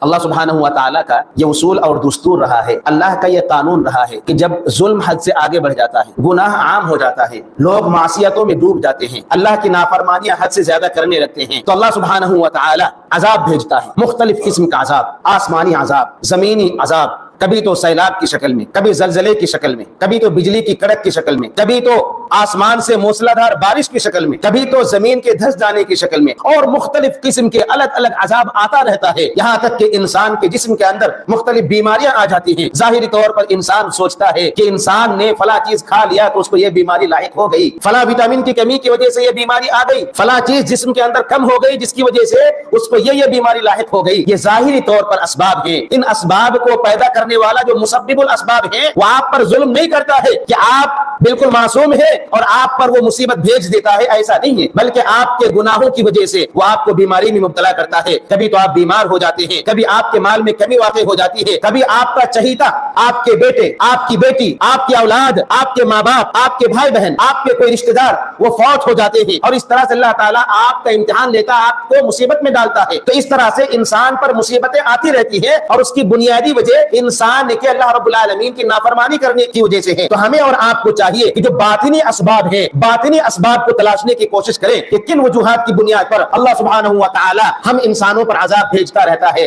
اللہ سبحانہ و تعالیٰ کا یہ اصول اور دستور رہا ہے، اللہ کا یہ قانون رہا ہے کہ جب ظلم حد سے آگے بڑھ جاتا ہے، گناہ عام ہو جاتا ہے، لوگ معصیتوں میں ڈوب جاتے ہیں، اللہ کی نافرمانیاں حد سے زیادہ کرنے لگتے ہیں، تو اللہ سبحانہ و تعالیٰ عذاب بھیجتا ہے، مختلف قسم کا عذاب، آسمانی عذاب، زمینی عذاب، کبھی تو سیلاب کی شکل میں، کبھی زلزلے کی شکل میں، کبھی تو بجلی کی کڑک کی شکل میں، کبھی تو آسمان سے موسلادھار بارش کی شکل میں، کبھی تو زمین کے دھس جانے کی شکل میں، اور مختلف قسم کے الگ الگ عذاب آتا رہتا ہے، یہاں تک کہ انسان کے جسم کے اندر مختلف بیماریاں آ جاتی ہیں۔ ظاہری طور پر انسان سوچتا ہے کہ انسان نے فلاں چیز کھا لیا تو اس کو یہ بیماری لاحق ہو گئی، فلاں وٹامن کی کمی کی وجہ سے یہ بیماری آ گئی، فلاں چیز جسم کے اندر کم ہو گئی جس کی وجہ سے اس کو یہ بیماری لاحق ہو گئی۔ یہ ظاہری طور پر اسباب ہیں، ان اسباب کو پیدا کرنے والا جو مسبب الاسباب ہے وہ آپ پر ظلم نہیں کرتا ہے کہ آپ بالکل معصوم ہے اور آپ پر وہ مصیبت بھیج دیتا ہے، ایسا نہیں ہے، بلکہ آپ کے گناہوں کی وجہ سے وہ آپ کو بیماری میں مبتلا کرتا ہے۔ کبھی تو آپ بیمار ہو جاتے ہیں، کبھی آپ کے مال میں کمی واقع ہو جاتی ہے، کبھی آپ کا چہیتا، آپ کے بیٹے، آپ کی بیٹی، آپ کی اولاد، آپ کے ماں باپ، آپ کے بھائی بہن، آپ کے کوئی رشتہ دار وہ فوت ہو جاتے ہیں، اور اس طرح سے اللہ تعالیٰ آپ کا امتحان لیتا، آپ کو مصیبت میں ڈالتا ہے۔ تو اس طرح سے انسان پر مصیبتیں آتی رہتی ہیں، اور اس کی بنیادی وجہ انسان کے اللہ رب العالمین کی نافرمانی کرنے کی وجہ سے ہے۔ تو ہمیں اور آپ کو چاہیے کہ جو باطنی اسباب ہیں، باطنی اسباب کو تلاشنے کی کوشش کریں کہ کن وجوہات کی بنیاد پر اللہ سبحانہ و تعالی ہم انسانوں پر عذاب بھیجتا رہتا ہے۔